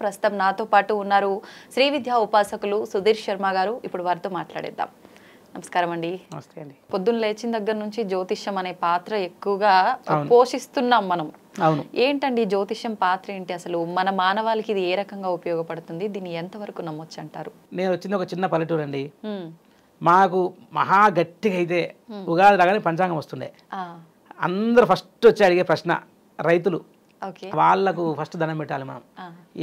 ప్రస్తుతం నాతో పాటు ఉన్నారు శ్రీ విద్యా ఉపాసకులు సుధీర్ శర్మ గారు. ఇప్పుడు వారితో మాట్లాడేద్దాం. నమస్కారం అండి. నమస్తే అండి. పొద్దున్న లేచిన దగ్గర నుంచి జ్యోతిష్యం అనే పాత్ర ఎక్కువగా పోషిస్తున్నాం మనం. అవును. ఏంటండి జ్యోతిష్యం పాత్ర ఏంటి, అసలు మన మానవాళికి ఇది ఏ రకంగా ఉపయోగపడుతుంది, దీన్ని ఎంతవరకు నమ్మొచ్చు అంటారు? నేను వచ్చింది ఒక చిన్న పల్లెటూరు అండి. మాకు మహా గట్టిగా అయితే ఉగాది రాగానే పంచాంగం వస్తుండే. అందరూ ఫస్ట్ వచ్చి అడిగే ప్రశ్న రైతులు, వాళ్ళకు ఫస్ట్ దండం పెట్టాలి మనం.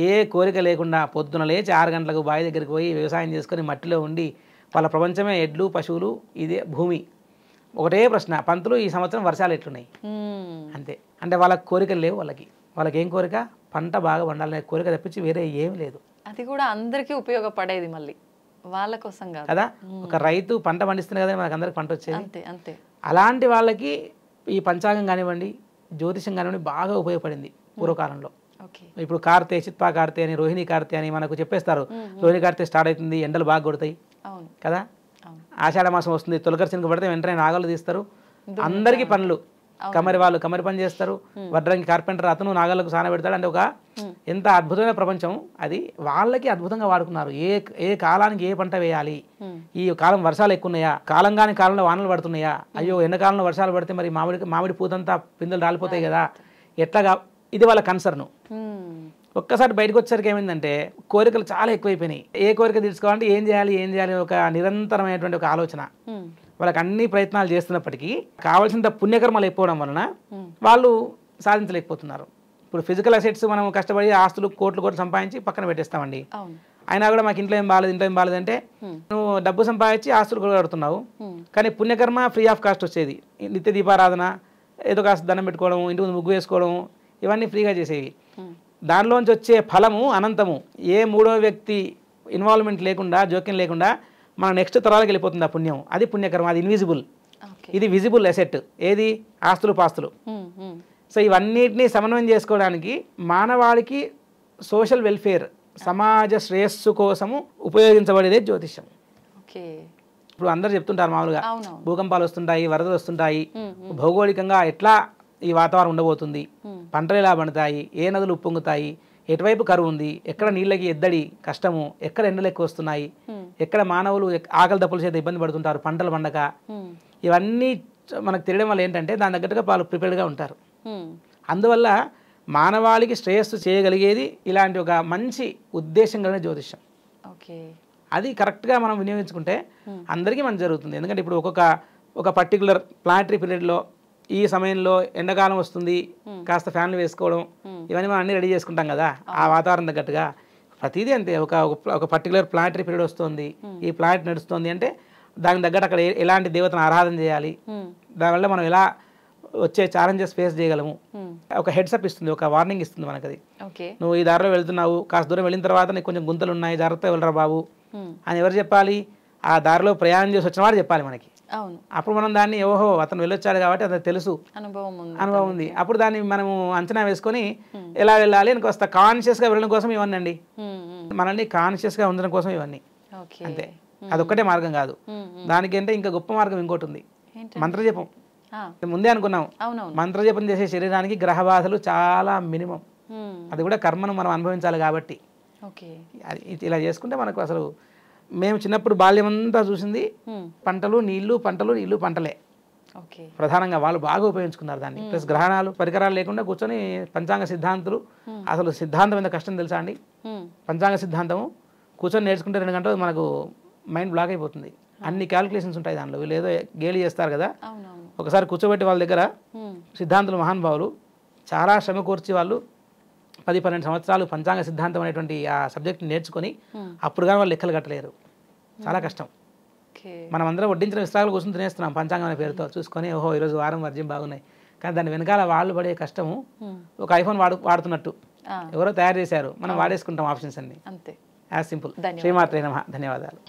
ఏ కోరిక లేకుండా పొద్దున లేచి 6 గంటలకు బావి దగ్గరికి పోయి వ్యవసాయం చేసుకొని మట్టిలో ఉండి వాళ్ళ ప్రపంచమే ఎడ్లు పశువులు, ఇదే భూమి. ఒకటే ప్రశ్న, పంతులు ఈ సంవత్సరం వర్షాలు ఎట్లున్నాయి అంతే. అంటే వాళ్ళకి కోరికలు లేవు. వాళ్ళకి ఏం కోరిక? పంట బాగా పండాలనే కోరిక తప్పించి వేరే ఏమి లేదు. అది కూడా అందరికీ ఉపయోగపడేది, మళ్ళీ వాళ్ళ కోసం కాదు కదా. ఒక రైతు పంట పండిస్తుంది కదా మనకు అందరికి పంట వచ్చేది. అంతే అంతే. అలాంటి వాళ్ళకి ఈ పంచాంగం కానివ్వండి, జ్యోతిషం కానివ్వండి బాగా ఉపయోగపడింది పూర్వకాలంలో. ఇప్పుడు కార్తె, చిత్పా కార్తె అని, రోహిణి కార్తె అని మనకు చెప్పేస్తారు. రోహిణి కార్తె స్టార్ట్ అవుతుంది, ఎండలు బాగా కొడతాయి కదా. ఆషాఢ మాసం వస్తుంది, తొలకరి చినుక పడితే వెంటనే నాగలు తీస్తారు. అందరికీ పనులు, కమరి వాళ్ళు కమరి పని చేస్తారు, వడ్రంగి కార్పెంటర్ అతను నాగలకు సాన పెడతాడు. అంటే ఒక ఎంత అద్భుతమైన ప్రపంచం అది. వాళ్ళకి అద్భుతంగా వాడుకున్నారు. ఏ కాలానికి ఏ పంట వేయాలి, ఈ కాలం వర్షాలు ఎక్కువ ఉన్నాయా, కాలంగాని కాలంలో వానలు పడుతున్నాయా, అయ్యో ఎండాకాలంలో వర్షాలు పడితే మరి మామిడి పూతంతా పిందెలు రాలిపోతాయి కదా, ఎట్లాగా, ఇది వాళ్ళ కన్సర్ను. ఒక్కసారి బయటకు వచ్చేసరికి ఏమైందంటే కోరికలు చాలా ఎక్కువైపోయినాయి. ఏ కోరిక తీర్చుకోవాలంటే ఏం చేయాలి ఒక నిరంతరమైనటువంటి ఒక ఆలోచన. వాళ్ళకి అన్ని ప్రయత్నాలు చేస్తున్నప్పటికీ కావాల్సినంత పుణ్యకర్మలు అయిపోవడం వలన వాళ్ళు సాధించలేకపోతున్నారు. ఇప్పుడు ఫిజికల్ అసెట్స్ మనం కష్టపడి ఆస్తులు కోట్లు సంపాదించి పక్కన పెట్టేస్తామండి. అయినా కూడా మాకు ఇంట్లో ఏం బాగాలేదు అంటే నువ్వు డబ్బు సంపాదించి ఆస్తులు కూడా కడుతున్నావు, కానీ పుణ్యకర్మ ఫ్రీ ఆఫ్ కాస్ట్ వచ్చేది. నిత్య దీపారాధన, ఏదో కాస్త దండం పెట్టుకోవడం, ఇంటి ముందు ముగ్గు వేసుకోవడం, ఇవన్నీ ఫ్రీగా చేసేవి. దానిలోంచి వచ్చే ఫలము అనంతము. ఏ మూడో వ్యక్తి ఇన్వాల్వ్మెంట్ లేకుండా, జోక్యం లేకుండా మన నెక్స్ట్ తరాలకు వెళ్ళిపోతుంది ఆ పుణ్యం. అది పుణ్యకర్మ, అది ఇన్విజిబుల్. ఇది విజిబుల్ అసెట్. ఏది? ఆస్తులు పాస్తులు. సో ఇవన్నిటినీ సమన్వయం చేసుకోవడానికి మానవాళికి సోషల్ వెల్ఫేర్, సమాజ శ్రేయస్సు కోసము ఉపయోగించబడేదే జ్యోతిష్యం. ఇప్పుడు అందరు చెప్తుంటారు మామూలుగా భూకంపాలు వస్తుంటాయి, వరదలు వస్తుంటాయి, భౌగోళికంగా ఎట్లా ఈ వాతావరణం ఉండబోతుంది, పంటలు ఎలా పండుతాయి, ఏ నదులు ఉప్పొంగుతాయి, ఎటువైపు కరువు ఉంది, ఎక్కడ నీళ్ళకి ఎద్దడి కష్టము, ఎక్కడ ఎండలు ఎక్కువ వస్తున్నాయి, ఎక్కడ మానవులు ఆకలి దప్పుల చేత ఇబ్బంది పడుతుంటారు, పంటలు పండక, ఇవన్నీ మనకు తెలియడం వల్ల ఏంటంటే దాని తగ్గట్టుగా వాళ్ళు ప్రిపేర్డ్గా ఉంటారు. అందువల్ల మానవాళికి శ్రేయస్సు చేయగలిగేది ఇలాంటి ఒక మంచి ఉద్దేశం కలిగిన జ్యోతిష్యం. అది కరెక్ట్గా మనం వినియోగించుకుంటే అందరికీ మంచి జరుగుతుంది. ఎందుకంటే ఇప్పుడు ఒక పర్టికులర్ ప్లానటరీ పీరియడ్లో ఈ సమయంలో ఎండాకాలం వస్తుంది, కాస్త ఫ్యాన్లు వేసుకోవడం, ఇవన్నీ మనం అన్నీ రెడీ చేసుకుంటాం కదా ఆ వాతావరణం తగ్గట్టుగా. ప్రతిదీ అంతే. ఒక పర్టికులర్ ప్లానటరీ పీరియడ్ వస్తుంది, ఈ ప్లానెట్ నడుస్తుంది అంటే దానికి తగ్గట్టు అక్కడ ఎలాంటి దేవతను ఆరాధన చేయాలి, దానివల్ల మనం ఎలా వచ్చే ఛాలెంజెస్ ఫేస్ చేయగలము, ఒక హెడ్సప్ ఇస్తుంది, ఒక వార్నింగ్ ఇస్తుంది మనకు. అది నువ్వు ఈ దారిలో వెళ్తున్నావు, కాస్త దూరం వెళ్ళిన తర్వాత నీకు కొంచెం గుంతలు ఉన్నాయి, జాగ్రత్తగా వెళ్ళరా బాబు అని ఎవరు చెప్పాలి? ఆ దారిలో ప్రయాణం చేసి వచ్చిన వాడు చెప్పాలి మనకి. అప్పుడు మనం దాన్ని ఓహో అతను వెళ్ళొచ్చాడు కాబట్టి అతను తెలుసు, అనుభవం ఉంది, అప్పుడు దాన్ని మనము అంచనా వేసుకొని ఎలా వెళ్ళాలి అని కాస్త కాన్షియస్గా వెళ్ళడం కోసం ఇవన్నీ అండి. మనల్ని కాన్షియస్గా ఉండడం కోసం ఇవన్నీ అంతే. అదొక్కటే మార్గం కాదు, దానికంటే ఇంకా గొప్ప మార్గం ఇంకోటి ఉంది, మంత్రజపం. ముందే అనుకున్నాం, మంత్రజపం చేసే శరీరానికి గ్రహ బాధలు చాలా మినిమం. అది కూడా కర్మను మనం అనుభవించాలి కాబట్టి ఇలా చేసుకుంటే మనకు అసలు మేము చిన్నప్పుడు బాల్యం అంతా చూసింది పంటలు నీళ్లు పంటలే ప్రధానంగా. వాళ్ళు బాగా ఉపయోగించుకున్నారు దాన్ని. ప్లస్ గ్రహణాలు పరికరాలు లేకుండా కూర్చొని పంచాంగ సిద్ధాంతులు, అసలు సిద్ధాంతం ఎంత కష్టం తెలుసా అండి? పంచాంగ సిద్ధాంతము కూర్చొని నేర్చుకుంటే 2 గంటలు మనకు మైండ్ బ్లాక్ అయిపోతుంది. అన్ని క్యాలిక్యులేషన్స్ ఉంటాయి దానిలో. వీళ్ళు ఏదో గేలి చేస్తారు కదా, ఒకసారి కూర్చోబెట్టి వాళ్ళ దగ్గర సిద్ధాంతులు మహానుభావులు చాలా శ్రమ కూర్చి వాళ్ళు 10-12 సంవత్సరాలు పంచాంగ సిద్ధాంతం అనేటువంటి ఆ సబ్జెక్ట్ని నేర్చుకొని అప్పుడు కానీ వాళ్ళు లెక్కలు కట్టలేరు. చాలా కష్టం. మనం అందరం వడ్డించిన విస్తరాలు కూర్చొని తినేస్తున్నాం పంచాంగం అనే పేరుతో చూసుకొని, ఓహో ఈరోజు వారం వర్జ్యం బాగున్నాయి. కానీ దాని వెనకాల వాళ్ళు పడే కష్టము ఒక ఐఫోన్ వాడుతున్నట్టు ఎవరో తయారు చేశారు, మనం వాడేసుకుంటాం ఆప్షన్స్ అన్ని. As simple. శ్రీమాత్రే నమః. ధన్యవాదాలు.